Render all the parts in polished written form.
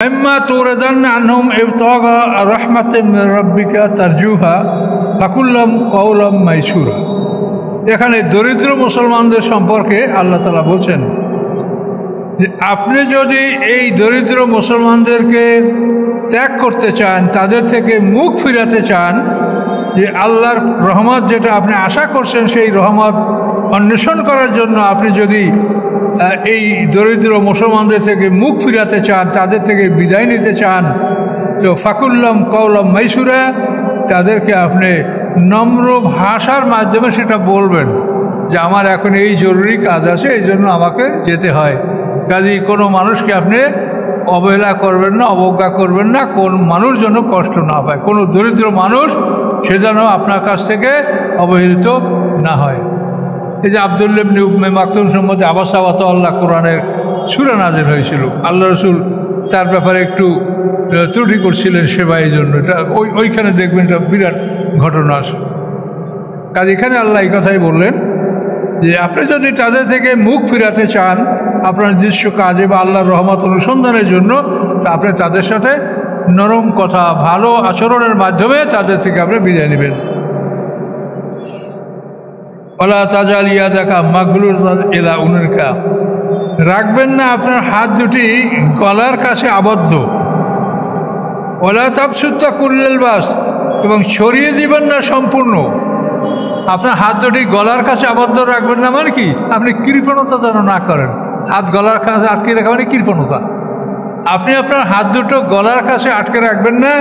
ওয়াইম্মা তুরদান্না আনহুম ইবতাগা রাহমাতিন মির রাব্বিকা তারজুহা ফাকুল্লাম কওলাম মাইসুরা। এখানে দরিদ্র মুসলমানদের সম্পর্কে আল্লাহ তাআলা বলছেন যে আপনি যদি এই দরিদ্র মুসলমানদেরকে ত্যাগ করতে চান, তাদের থেকে মুখ ফিরাতে চান, যে আল্লাহর রহমত যেটা আপনি আশা করছেন সেই রহমত অন্বেষণ করার জন্য আপনি যদি এই দরিদ্র মুসলমানদের থেকে মুখ ফিরাতে চান, তাদের থেকে বিদায় নিতে চান, তো ফাকুল্লাম কওলাম মাইসুরা, তাদেরকে আপনি নম্র ভাষার মাধ্যমে সেটা বলবেন যে আমার এখন এই জরুরি কাজ আছে, এই জন্য আমাকে যেতে হয়। কাজেই কোনো মানুষকে আপনি অবহেলা করবেন না, অবজ্ঞা করবেন না, কোন মানুষ যেন কষ্ট না পায়, কোনো দরিদ্র মানুষ সে যেন আপনার কাছ থেকে অবহেলিত না হয়। এই যে আব্দুল্লাহ ইবনে উম্মে মাকতুম সম্বন্ধে আবাসা ওয়া তাওয়াল্লা কোরআনের সূরা নাযিল হয়েছিল, আল্লাহ রসুল তার ব্যাপারে একটু ত্রুটি করছিলেন সেবা, এই জন্য এটা ওইখানে দেখবেন এটা বিরাট ঘটনা আছে। কাজ এখানে আল্লাহ এই কথাই বললেন যে আপনি যদি তাদের থেকে মুখ ফিরাতে চান আপনার নিজস্ব কাজে বা আল্লাহর রহমত অনুসন্ধানের জন্য, আপনি তাদের সাথে নরম কথা, ভালো আচরণের মাধ্যমে তাদের থেকে আপনি বিদায় নেবেন। ওয়ালা তাজাল ইয়াদাকা মাগলুলাতান ইলা উনুকা, রাখবেন না আপনার হাত দুটি গলার কাছে আবদ্ধ। ওয়ালা তাবসুতা কুল্লাল বাসত, এবং ছড়িয়ে দিবেন না সম্পূর্ণ। আপনার হাত দুটি গলার কাছে আবদ্ধ রাখবেন না মানে কি, আপনি কৃপণতা যেন না করেন। হাত গলার কাছে আটকে রাখা মানে কৃপণতা। আপনি আপনার হাত দুটো গলার কাছে আটকে রাখবেন না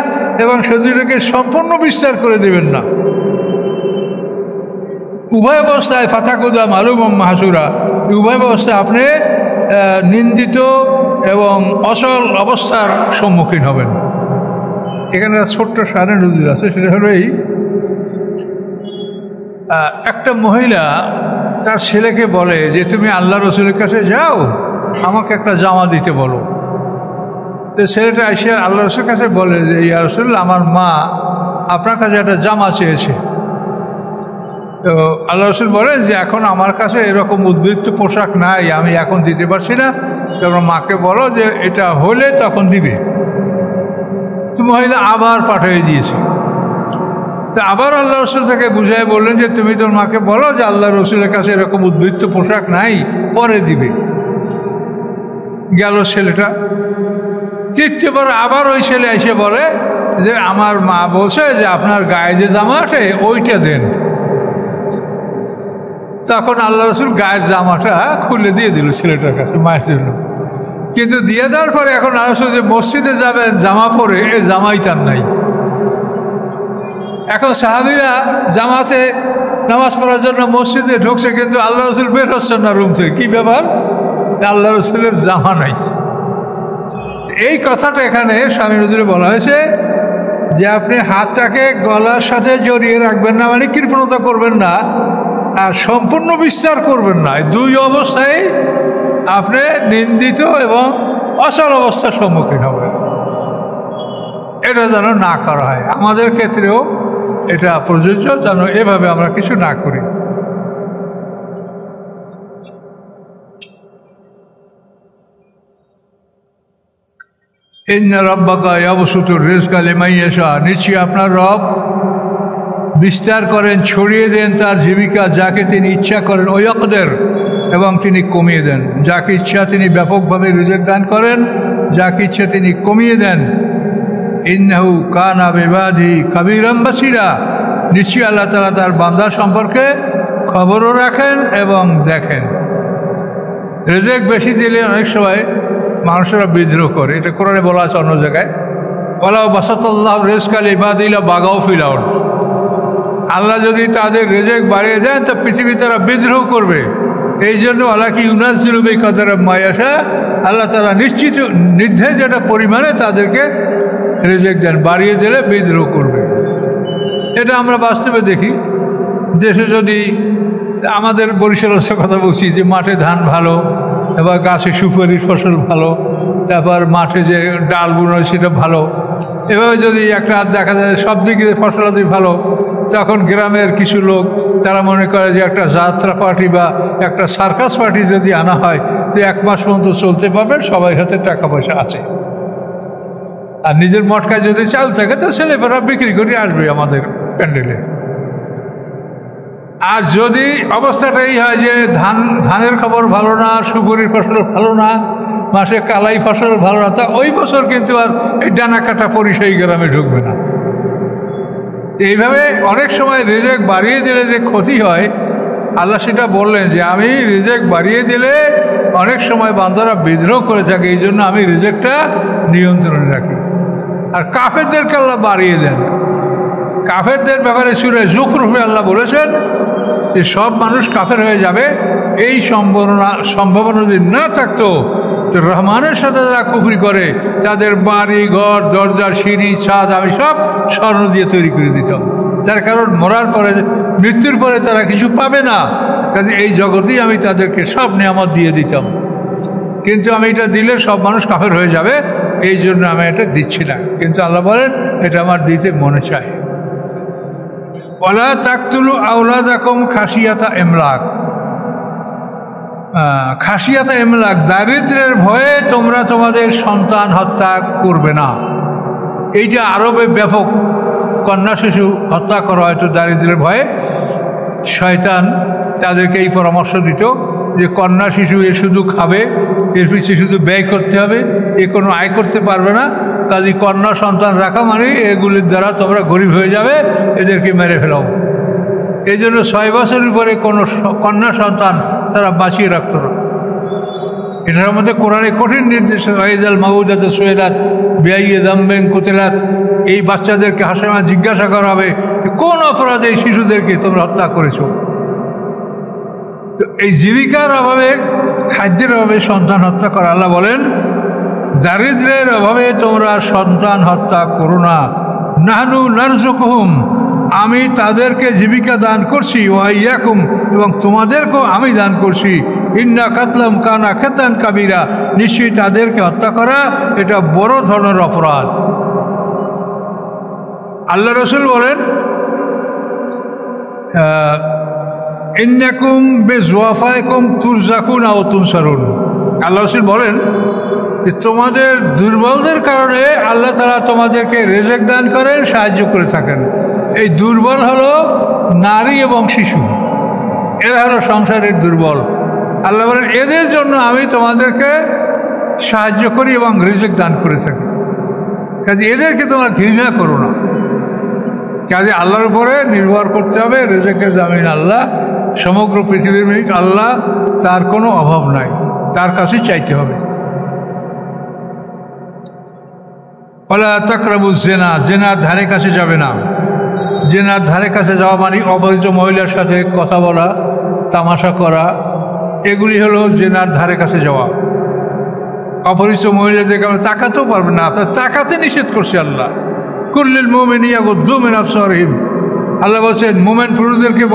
এবং সেগুলোকে সম্পূর্ণ বিস্তার করে দেবেন না। উভয় অবস্থায় ফাতাকুদা মালুম মাহাসুরা, উভয় অবস্থায় আপনি নিন্দিত এবং অচল অবস্থার সম্মুখীন হবেন। এখানে ছোট্ট শানে নজির আছে, সেটা হলো এই, একটা মহিলা তার ছেলেকে বলে যে তুমি আল্লাহ রসুলের কাছে যাও, আমাকে একটা জামা দিতে বলো। তো ছেলেটা এসে আল্লাহ রসুলের কাছে বলে যে ইয়া রাসূলুল্লাহ, আমার মা আপনার কাছে একটা জামা চেয়েছে। তো আল্লাহ রসুল বলেন যে এখন আমার কাছে এরকম উদ্বৃত্ত পোশাক নাই, আমি এখন দিতে পারছি না, তোমরা মাকে বলো যে এটা হলে তখন দিবে। তো মহিলা আবার পাঠিয়ে দিয়েছে। তো আবার আল্লাহ রসুল তাকে বুঝাই বললেন যে তুমি তোর মাকে বলো যে আল্লাহ রসুলের কাছে এরকম উদ্বৃত্ত পোশাক নাই, পরে দিবে। গেল ছেলেটা। তৃতীয়বার আবার ওই ছেলে এসে বলে যে আমার মা বলছে যে আপনার গায়ে যে জামাটা ওইটা দেন। তখন আল্লাহ রসুল গায়ের জামাটা খুলে দিয়ে দিল ছেলেটার কাছে মায়ের জন্য। কিন্তু দিয়ে দেওয়ার পরে এখন আল্লাহ রসুল যে মসজিদে যাবেন জামা পরে, এই জামাই তার নাই। এখন সাহাবীরা জামাতে নামাজ পড়ার জন্য মসজিদে ঢুকছে, কিন্তু আল্লাহ রসুল বের হচ্ছেন না রুম থেকে। কী ব্যাপার? আল্লাহ রসুলের জামা নাই। এই কথাটা এখানে স্বামী নজরুলে বলা হয়েছে যে আপনি হাতটাকে গলার সাথে জড়িয়ে রাখবেন না, মানে কৃপণতা করবেন না, আর সম্পূর্ণ বিস্তার করবেন না। দুই অবস্থায় আপনি নিন্দিত এবং অচল অবস্থার সম্মুখীন হবেন। এটা যেন না করা হয়। আমাদের ক্ষেত্রেও এটা প্রযোজ্য, যেন এভাবে আমরা কিছু না করি। ইন্না রাব্বাকা ইয়াবসুতুর রিজকা লিমান ইয়াশা, নিশ্চয়ই আপনার রব বিস্তার করেন, ছড়িয়ে দেন তার জীবিকা যাকে তিনি ইচ্ছা করেন, ওয়াকদের, এবং তিনি কমিয়ে দেন। যাকে ইচ্ছা তিনি ব্যাপকভাবে রিজক দান করেন, যাকে ইচ্ছা তিনি কমিয়ে দেন। ইন্নাহু কানা বিবাদি খাবীরাম বাসীরা, নিশ্চয়ই আল্লাহ তাআলা তার বান্দা সম্পর্কে খবরও রাখেন এবং দেখেন। রিজক বেশি দিলে অনেক সময় মানুষেরা বিদ্রোহ করে, এটা কোরআনে বলা আছে অন্য জায়গায়, ওয়ালাউ বাসাতাল্লাহু রিজকা লিইবাদিহি বাগাউ ফিল আরদ, আল্লাহ যদি তাদের রিজক বাড়িয়ে দেন তো পৃথিবী তারা বিদ্রোহ করবে। এই জন্য আল্লাহকে ইউনাজ্জিলু বিকাদারি মা ইয়াশা, আল্লাহ তারা নিশ্চিত নির্ধারিত একটা পরিমাণে তাদেরকে রিজক দেন, বাড়িয়ে দিলে বিদ্রোহ করবে। এটা আমরা বাস্তবে দেখি। দেশে যদি আমাদের বরিশালের কথা বলছি যে মাঠে ধান ভালো, এবার গাছে সুপারির ফসল ভালো, তারপর মাঠে যে ডাল বুনো সেটা ভালো, এভাবে যদি একটা দেখা যায় সব দিকে ফসলাদি ভালো, তখন গ্রামের কিছু লোক তারা মনে করে যে একটা যাত্রা পার্টি বা একটা সার্কাস পার্টি যদি আনা হয় তো 1 মাস পর্যন্ত চলতে পারবে, সবাই হাতে টাকা পয়সা আছে। আর নিজের মটকায় যদি চাল থাকে তো ছেলেপেরা বিক্রি করে আসবে আমাদের প্যান্ডেলে। আর যদি অবস্থাটা এই হয় যে ধানের খবর ভালো না, সুপুরির ফসল ভালো না, মাসে কালাই ফসল ভালো না, তা ওই বছর কিন্তু আর এই ডানা কাটা পরিষেই গ্রামে ঢুকবে না। এইভাবে অনেক সময় রিজেক বাড়িয়ে দিলে যে ক্ষতি হয়, আল্লাহ সেটা বললেন যে আমি রিজেক বাড়িয়ে দিলে অনেক সময় বান্দারা বিদ্রোহ করে থাকে, এই জন্য আমি রিজেকটা নিয়ন্ত্রণে রাখি। আর কাফেরদেরকে আল্লাহ বাড়িয়ে দেন। কাফেরদের ব্যাপারে সূরা যুখরুফে আল্লাহ বলেছেন যে সব মানুষ কাফের হয়ে যাবে। এই সম্ভাবনা যদি না থাকতো তো রহমানের সাথে যারা কুফরি করে তাদের বাড়ি ঘর দরজা সিঁড়ি ছাদ আমি সব স্বর্ণ দিয়ে তৈরি করে দিতাম। তার কারণ মরার পরে, মৃত্যুর পরে তারা কিছু পাবে না, কাজে এই জগতেই আমি তাদেরকে সব নিয়ামত দিয়ে দিতাম। কিন্তু আমি এটা দিলে সব মানুষ কাফের হয়ে যাবে, এই জন্য আমি এটা দিচ্ছি না। কিন্তু আল্লাহ বলেন এটা আমার দিতে মনে চায়। ওয়ালা তাকতুলু আওলাদাকুম খাশিয়াতা ইমলাক। খাশিয়াতা ইমলাক, দারিদ্র্যের ভয়ে তোমরা তোমাদের সন্তান হত্যা করবে না। এইটা আরবে ব্যাপক। কন্যা শিশু হত্যা করা হয়তো দারিদ্র্যের ভয়ে। শয়তান তাদেরকে এই পরামর্শ দিত যে কন্যা শিশু এ শুধু খাবে, এর পিছিয়ে শুধু ব্যয় করতে হবে, এ কোনো আয় করতে পারবে না, কাজে কন্যা সন্তান রাখা মানে এগুলির দ্বারা তোমরা গরিব হয়ে যাবে, এদেরকে মেরে ফেলাও। এই জন্য 6 বছরের পরে কোনো কন্যা সন্তান তারা বাঁচিয়ে রাখত না। এটার মধ্যে কোরআনে কঠিন নির্দেশ, ওয়াইজাল মাউদাতে সুইলাত বিআইয়ি যামবিন কুতিলাত। এই বাচ্চাদেরকে হাসেমা জিজ্ঞাসা করা হবে কোন অপরাধে এই শিশুদেরকে তোমরা হত্যা করেছো। তো এই জীবিকার অভাবে, খাদ্যের অভাবে সন্তান হত্যা করা, আল্লাহ বলেন দারিদ্র্যের অভাবে তোমরা সন্তান হত্যা করো না। নাহনু নারযুকুহুম, আমি তাদেরকে জীবিকা দান করছি, ওয়া ইয়াকুম, এবং তোমাদেরকেও আমি দান করছি। ইন্না কাতলাম কানা খেতান কাবিরা, নিশ্চয়ই তাদেরকে হত্যা করা এটা বড় ধরনের অপরাধ। আল্লাহ রসুল বলেন ইন্নাকুম বিজওয়াফাইকুম তুরজাকুন আও তুনসারুন। আল্লাহ রসুল বলেন যে তোমাদের দুর্বলদের কারণে আল্লাহ তাআলা তোমাদেরকে রিজিক দান করেন, সাহায্য করে থাকেন। এই দুর্বল হলো নারী এবং শিশু, এরা হলো সংসারের দুর্বল। আল্লাহ বলেন এদের জন্য আমি তোমাদেরকে সাহায্য করি এবং রিজিক দান করে থাকি। কাজে এদেরকে তোমরা ঘৃণা করো না। কাজে আল্লাহর উপরে নির্ভর করতে হবে, রিজিকের জামিন আল্লাহ, সমগ্র পৃথিবীর মালিক আল্লাহ, তার কোনো অভাব নাই, তার কাছে চাইতে হবে। ওয়ালা তাকরাবুজ জিনা, জিনার ধারে কাছে যাবে না। জিনার ধারে কাছে যাওয়া মানে অপরিচিত মহিলার সাথে কথা বলা, তামাশা করা, এগুলি হলো জিনার ধারে কাছে যাওয়া। অপরিচিত মহিলাদেরকে আমরা তাকাতেও পারবেন না, আপনার তাকাতে নিষেধ করছে আল্লাহ। কুল্লিল মুমিনিনা ইয়াগুদ্দু মিন আবসারিহিম, আল্লাহ বলছেন মোমেন পুরুষদেরকে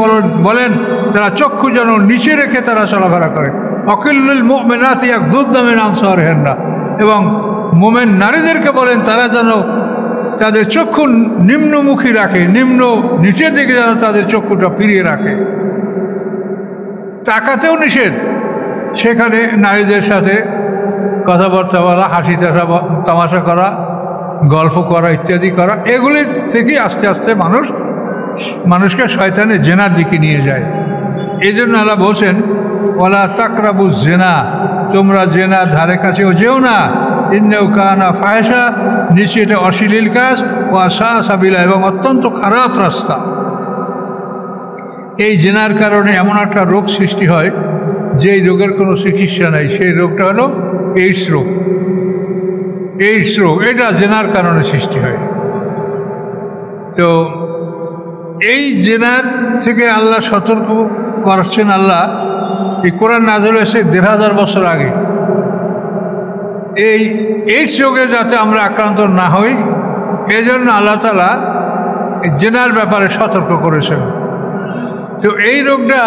বলেন তারা চক্ষু যেন নিচে রেখে তারা চলাফেরা করে। অকুল্লুল মুমিনাতি ইয়াগুদ্দুনা মিন আবসারিহিন্না, এবং মোমেন নারীদেরকে বলেন তারা যেন তাদের চক্ষু নিম্নমুখী রাখে, নিচের দিকে যেন তাদের চক্ষুটা ফিরিয়ে রাখে। তাকাতেও নিষেধ। সেখানে নারীদের সাথে কথাবার্তা বলা, হাসি তামাশা করা, গল্প করা ইত্যাদি করা, এগুলির থেকে আস্তে আস্তে মানুষকে শয়তানের জেনার দিকে নিয়ে যায়। এই জন্য আল্লাহ বলছেন ওয়ালা তাকরাবু জেনা, তোমরা জেনার ধারে কাছেও যেও না। ইন্নাহু কানা ফাহিশা, নিশ্চয়ই এটা অশ্লীল কাজ, ওয়া সাআ সাবিলা, এবং অত্যন্ত খারাপ রাস্তা। এই জেনার কারণে এমন একটা রোগ সৃষ্টি হয় যেই রোগের কোনো চিকিৎসা নাই, সেই রোগটা হলো এইডস রোগ। এইডস রোগ এটা জেনার কারণে সৃষ্টি হয়। তো এই জেনার থেকে আল্লাহ সতর্ক করছেন। আল্লাহ এই কোরআন নাযিল হয়েছে ১৫০০ বছর আগে। এই এইডস রোগে যাতে আমরা আক্রান্ত না হই, এজন্য আল্লাহ তাআলা জেনার ব্যাপারে সতর্ক করেছেন। তো এই রোগটা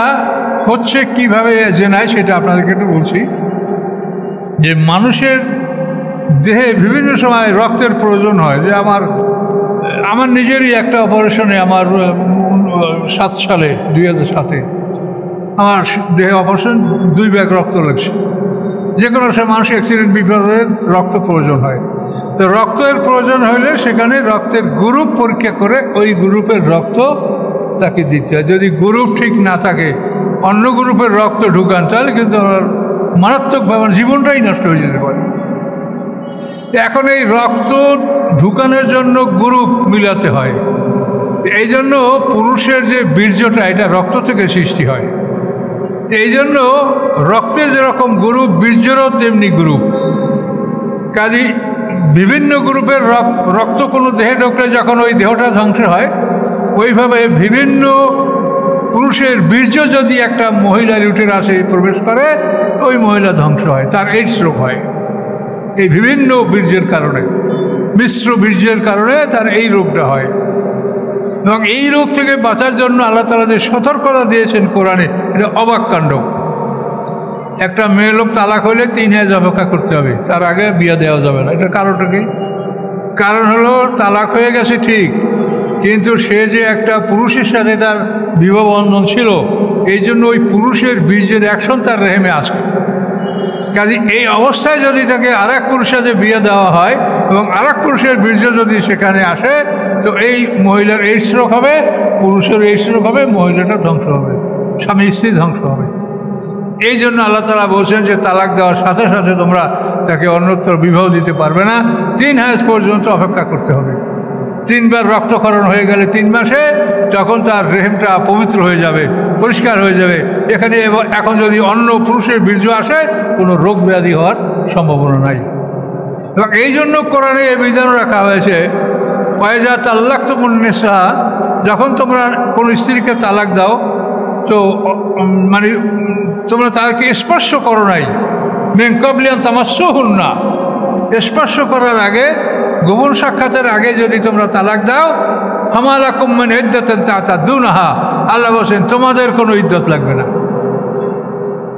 হচ্ছে কিভাবে জেনায়, সেটা আপনাদেরকে একটু বলছি। যে মানুষের দেহে বিভিন্ন সময় রক্তের প্রয়োজন হয়। যে আমার নিজেরই একটা অপারেশনে, আমার 2007 সালে আমার দেহে অপারেশন 2 ব্যাগ রক্ত লাগছে। যে কোনো সময় মানুষ অ্যাক্সিডেন্ট বিপদে রক্ত প্রয়োজন হয়। তো রক্তের প্রয়োজন হলে সেখানে রক্তের গ্রুপ পরীক্ষা করে ওই গ্রুপের রক্ত তাকে দিতে হয়। যদি গ্রুপ ঠিক না থাকে, অন্য গ্রুপের রক্ত ঢুকান, তাহলে কিন্তু মারাত্মকভাবে জীবনটাই নষ্ট হয়ে যেতে পারে। এখন এই রক্ত ঢুকানোর জন্য গ্রুপ মিলাতে হয়। এই জন্য পুরুষের যে বীর্যটা, এটা রক্ত থেকে সৃষ্টি হয়। এই জন্য রক্তের যেরকম গ্রুপ, বীর্যেরও তেমনি গ্রুপ। কাজেই বিভিন্ন গ্রুপের রক্ত কোনো দেহে ঢুকলে যখন ওই দেহটা ধ্বংস হয়, ওইভাবে বিভিন্ন পুরুষের বীর্য যদি একটা মহিলার ইউটেরাসে প্রবেশ করে, ওই মহিলা ধ্বংস হয়, তার এইডস রোগ হয়। এই বিভিন্ন বীর্যের কারণে, মিশ্র বীর্যের কারণে তার এই রোগটা হয়। এবং এই রোগ থেকে বাঁচার জন্য আল্লাহ তাআলা যে সতর্কতা দিয়েছেন কোরআনে, এটা অবাক কাণ্ড। একটা মেয়ে লোক তালাক হইলে 3 হাজ অপেক্ষা করতে হবে, তার আগে বিয়ে দেওয়া যাবে না। এটার কারণটা কি? কারণ হলো তালাক হয়ে গেছে ঠিক, কিন্তু সে যে একটা পুরুষের সাথে তার বিবাহ বন্ধন ছিল, এই জন্য ওই পুরুষের বীর্যের অ্যাকশন তার রেহেমে আছে। কাজে এই অবস্থায় যদি তাকে আর এক পুরুষের সাথে বিয়ে দেওয়া হয় এবং আর এক পুরুষের বীর্য যদি সেখানে আসে, তো এই মহিলার এইডস রোগ হবে, পুরুষের এইডস রোগ হবে, মহিলাটা ধ্বংস হবে, স্বামী স্ত্রী ধ্বংস হবে। এই জন্য আল্লাহ তাআলা বলছেন যে তালাক দেওয়ার সাথে সাথে তোমরা তাকে অন্যত্র বিবাহ দিতে পারবে না, 3 হাজ পর্যন্ত অপেক্ষা করতে হবে। 3 বার রক্তক্ষরণ হয়ে গেলে 3 মাসে তখন তার রেহেমটা পবিত্র হয়ে যাবে, পরিষ্কার হয়ে যাবে। এখানে এখন যদি অন্য পুরুষের বীর্য আসে, কোনো রোগ ব্যাধি হওয়ার সম্ভাবনা নাই। এবং এই জন্য কোরআনে এই বিধান রাখা হয়েছে, ওয়াইজা তাল্লাকতুমুন নিসা, যখন তোমরা কোনো স্ত্রীকে তালাক দাও, তো মানে তোমরা তাকে স্পর্শ করো নাই, মিন ক্বাবলি আন তামাসসুহুন্না, স্পর্শ করার আগে, গোপন সাক্ষাতের আগে যদি তোমরা তালাক দাও, ফামা লাকুম মিন ইদ্দাতিন তা'তাদুনাহা, আল্লাহ বলেন তোমাদের কোনো ইদ্যত লাগবে না।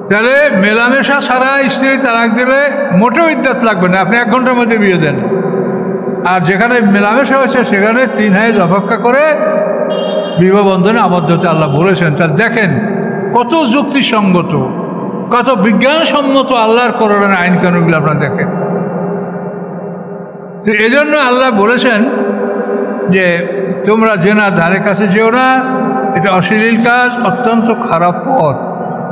তাহলে মেলামেশা ছাড়া স্ত্রী তালাক দিলে মোটেও ইদ্যত লাগবে না, আপনি 1 ঘন্টার মধ্যে বিয়ে দেন। আর যেখানে মেলামেশা হয়েছে সেখানে 3 হাজ অপেক্ষা করে বিবাহ বন্ধনে আবদ্ধ হতে আল্লাহ বলেছেন। তা দেখেন কত যুক্তিসঙ্গত, কত বিজ্ঞানসম্মত আল্লাহর কোরআনের আইন কানুনগুলো আপনারা দেখেন। তো এই জন্য আল্লাহ বলেছেন যে তোমরা জেনার ধারে কাছে যেও না, এটা অশ্লীল কাজ, অত্যন্ত খারাপ পথ।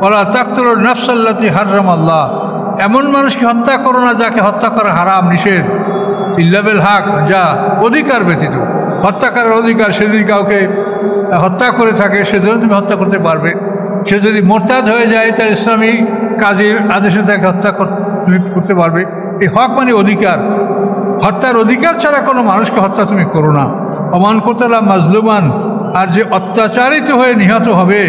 ওয়ালা তাকতুলুন নাফসাল্লাতী হাররামাল্লাহ, এমন মানুষকে হত্যা করো না যাকে হত্যা করা হারাম, নিষেধ। ইল্লা বিল হক, যা অধিকার ব্যতীত, হত্যা করার অধিকার। সে যদি কাউকে হত্যা করে থাকে, সেজন্য তুমি হত্যা করতে পারবে। সে যদি মোরতাদ হয়ে যায়, তার ইসলামী কাজীর আদেশে তাকে হত্যা করতে পারবে। এই হক মানে অধিকার, হত্যার অধিকার ছাড়া কোনো মানুষকে হত্যা তুমি করো না। অমান কোতালা মাজলুমান, আর যে অত্যাচারিত হয়ে নিহত হবে,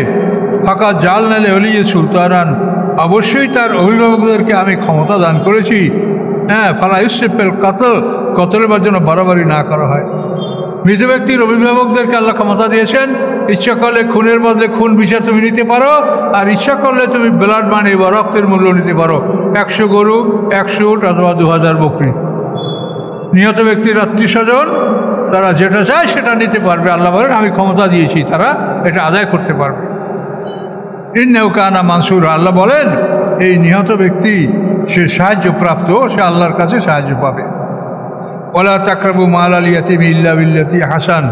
ফাঁকা জাল নালে অলিয়ে সুলতানান, অবশ্যই তার অভিভাবকদেরকে আমি ক্ষমতা দান করেছি। হ্যাঁ, ফালা ইউসেফেল কাতল, কতলের জন্য বাড়াবাড়ি না করা হয়। মৃত ব্যক্তির অভিভাবকদেরকে আল্লাহ ক্ষমতা দিয়েছেন, ইচ্ছা করলে খুনের বদলে খুন বিচার তুমি নিতে পারো, আর ইচ্ছা করলে তুমি ব্লাড মানি বা রক্তের মূল্য নিতে পারো। 100 গরু, 100 উট অথবা 2000 বকরি। নিহত ব্যক্তির আত্মীয় স্বজন তারা যেটা চায় সেটা নিতে পারবে। আল্লাহ বলেন আমি ক্ষমতা দিয়েছি, তারা এটা আদায় করতে পারবে। ইন্নাহু কানা মানসুরা, আল্লাহ বলেন এই নিহত ব্যক্তি সে সাহায্যপ্রাপ্ত, সে আল্লাহর কাছে সাহায্য পাবে। ওয়ালা তাকরাবু মাল আল ইয়াতিমি ইল্লা বিল্লাতি হাসান,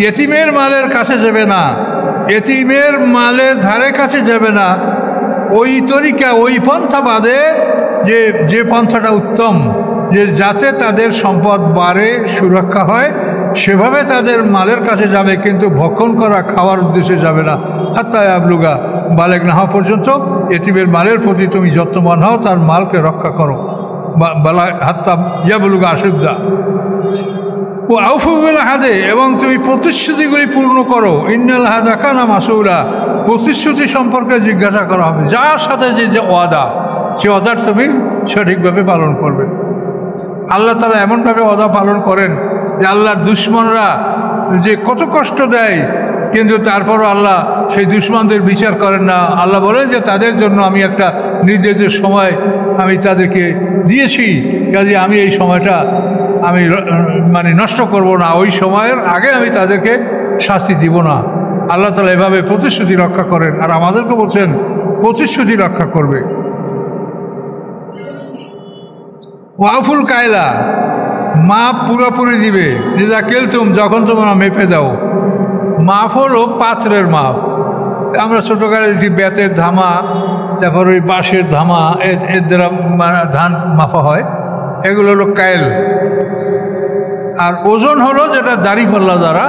ইয়েতিমের মালের কাছে যাবে না, ইয়েতিমের মালের ধারে কাছে যাবে না ওই তরিকা, ওই পন্থা বাদে যে পন্থাটা উত্তম, যে যাতে তাদের সম্পদ বাড়ে, সুরক্ষা হয়, সেভাবে তাদের মালের কাছে যাবে, কিন্তু ভক্ষণ করা, খাওয়ার উদ্দেশ্যে যাবে না। হাত্তা ইয়াবলুগা, বালেগ না হওয়া পর্যন্ত ইয়েতিমের মালের প্রতি তুমি যত্নবান হও, তার মালকে রক্ষা করো। হাত্তা ইয়াবলুগা আশুদ্দা ও আউফু বিল আহাদে, এবং তুমি প্রতিশ্রুতিগুলি পূর্ণ করো। ইন্নাল আহাদা কানা মাসউলা, প্রতিশ্রুতি সম্পর্কে জিজ্ঞাসা করা হবে। যার সাথে যে ওয়াদা, সে ওয়াদার তুমি সঠিকভাবে পালন করবে। আল্লাহ তাআলা এমনভাবে ওয়াদা পালন করেন যে আল্লাহর দুশ্মনরা যে কত কষ্ট দেয়, কিন্তু তারপরও আল্লাহ সেই দুশ্মনদের বিচার করেন না। আল্লাহ বলেন যে তাদের জন্য আমি একটা নির্দিষ্ট সময় আমি তাদেরকে দিয়েছি, কাজে আমি এই সময়টা আমি মানে নষ্ট করব না, ওই সময়ের আগে আমি তাদেরকে শাস্তি দিব না। আল্লাহ তাআলা এভাবে প্রতিশ্রুতি রক্ষা করেন, আর আমাদেরকে বলছেন প্রতিশ্রুতি রক্ষা করবে। ওয়াফুল কায়লা, মাপ পুরোপুরি দিবে। যেটা কেলতুম, যখন তোমরা মেপে দাও। মাপ হলো পাত্রের মাপ। আমরা ছোটোকালে দেখি বেতের ধামা, তারপর ওই বাঁশের ধামা, এর দ্বারা ধান মাপা হয়, এগুলো হলো কায়েল। আর ওজন হলো যেটা দাড়িপাল্লা দ্বারা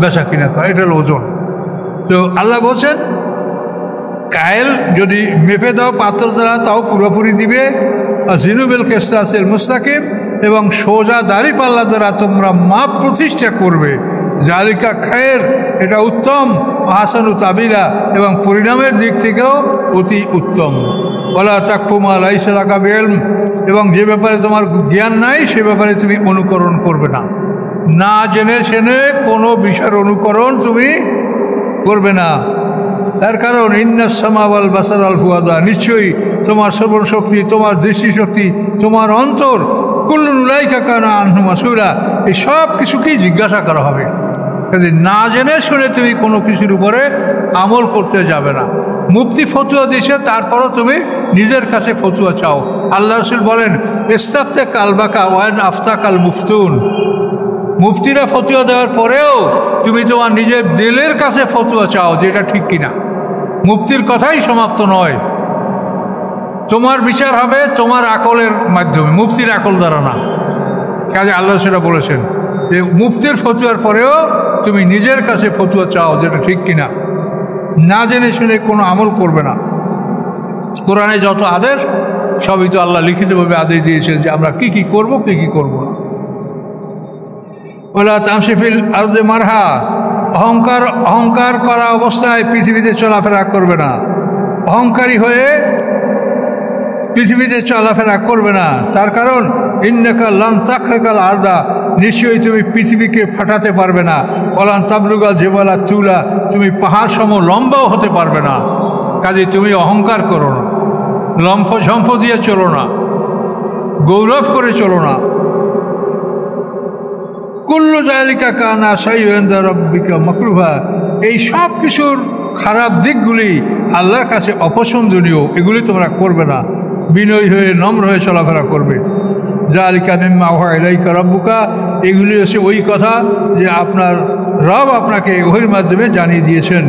বেচা কিনা করে, এটা হলো ওজন। তো আল্লাহ বলছেন কায়েল যদি মেপে দাও পাত্র দ্বারা, তাও পুরোপুরি দিবে। আর জিনুবেল কেস্তাসেল মুস্তাকিম, এবং সোজা দাড়িপাল্লা দ্বারা তোমরা মাপ প্রতিষ্ঠা করবে। জালিকা খায়ের, এটা উত্তম। আহসানু তাবিলা, এবং পরিণামের দিক থেকেও অতি উত্তম। ওয়ালা তাকফু মা লাইসা লাকা বিইলম, এবং যে ব্যাপারে তোমার জ্ঞান নাই সে ব্যাপারে তুমি অনুকরণ করবে না। না জেনে শুনে কোনো বিষয়ের অনুকরণ তুমি করবে না। তার কারণ ইন্নাস সামা ওয়াল বাসার আল ফুয়াদা, নিশ্চয়ই তোমার শ্রবণ শক্তি, তোমার দৃষ্টিশক্তি, তোমার অন্তর, কুল্লুন উলাইকা কানা আনহু মাসউলা, এই সব কিছুকেই জিজ্ঞাসা করা হবে। কাজে না জেনে শুনে তুমি কোনো কিছুর উপরে আমল করতে যাবে না। মুফতি ফতুয়া দিছে, তারপরও তুমি নিজের কাছে ফতুয়া চাও। আল্লাহ রসুল বলেন ইস্তাফতে কালবাকা ওয়ান আফতা কাল মুফতুন, মুফতিরা ফতুয়া দেওয়ার পরেও তুমি তোমার নিজের দিলের কাছে ফতুয়া চাও যে এটা ঠিক কিনা। মুফতির কথাই সমাপ্ত নয়, তোমার বিচার হবে তোমার আকলের মাধ্যমে, মুফতির আকল দ্বারা না। কাজে আল্লাহ সেটা বলেছেন যে মুফতির ফতুয়ার পরেও তুমি নিজের কাছে ফতুয়া চাও যেটা ঠিক কিনা। না জেনে শুনে কোনো আমল করবে না। কোরআনে যত আদেশ সবই তো আল্লাহ লিখিতভাবে আদেশ দিয়েছেন যে আমরা কি কি করব, কি কি করব না। ওলা তামসিফিল আরদে মারহা, অহংকার করা অবস্থায় পৃথিবীতে চলাফেরা করবে না। অহংকারী হয়ে পৃথিবীতে চলাফেরা করবে না। তার কারণ ইন্নাকা লান তাখরিকাল আরদা, নিশ্চয়ই তুমি পৃথিবীকে ফাটাতে পারবে না। ওলান তাবলুগা জেবালা তুলা, তুমি পাহাড় সম লম্বাও হতে পারবে না। কাজে তুমি অহংকার করো না, ঝম্প দিয়ে চলো না, গৌরব করে চলো না। কুল্লু যালিকা কানা সাইয়্যিদা রাব্বিকা মাকরুহা, এই সব কিছুর খারাপ দিকগুলি আল্লাহর কাছে অপছন্দনীয়, এগুলি তোমরা করবে না। বিনয়ী হয়ে নম্র হয়ে চলাফেরা করবে। যালিকা মিম্মা আওহা ইলাইকা রাব্বুকা, এগুলি হচ্ছে ওই কথা যে আপনার রব আপনাকে ওহির মাধ্যমে জানিয়ে দিয়েছেন।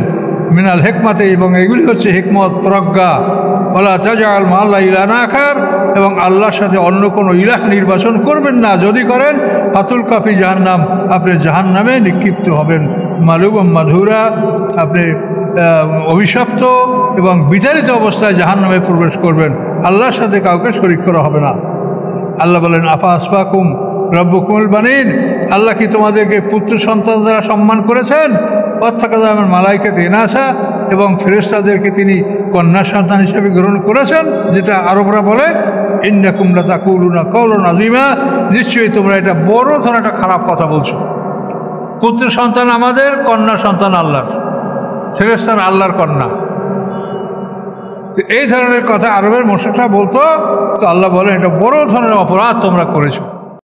মিনাল হেকমাতে, এবং এগুলি হচ্ছে হেকমত, প্রজ্ঞা। ওয়ালা তাজআল মা আল্লাহি ইলাহান আখার, এবং আল্লাহর সাথে অন্য কোনো ইলাহ নির্বাচন করবেন না। যদি করেন ফাতুল কাফি জাহান্নাম, আপনি জাহান্নামে নিক্ষিপ্ত হবেন। মালুম মাধুরা, আপনি অভিশপ্ত এবং বিতাড়িত অবস্থায় জাহান্নামে প্রবেশ করবেন। আল্লাহর সাথে কাউকে শরীক করা হবে না। আল্লাহ বলেন আফা আসফাকুম রব্বুকুমুল বানিন, আল্লাহ কি তোমাদেরকে পুত্র সন্তান দ্বারা সম্মান করেছেন? অর্থাৎ আমার মালাইকাতে এনাসা, এবং ফেরেশতাদেরকে তিনি কন্যা সন্তান হিসেবে গ্রহণ করেছেন, যেটা আরবরা বলে ইন্নাকুম লাতাকুলুনা কাওলান আযীমা, নিশ্চয়ই তোমরা এটা বড় ধরনের একটা খারাপ কথা বলছো। পুত্র সন্তান আমাদের, কন্যা সন্তান আল্লাহর, ফেরেশতার আল্লাহর কন্যা। তো এই ধরনের কথা আরবের মুশরিকরা বলতো। তো আল্লাহ বলেন এটা বড় ধরনের অপরাধ তোমরা করেছো।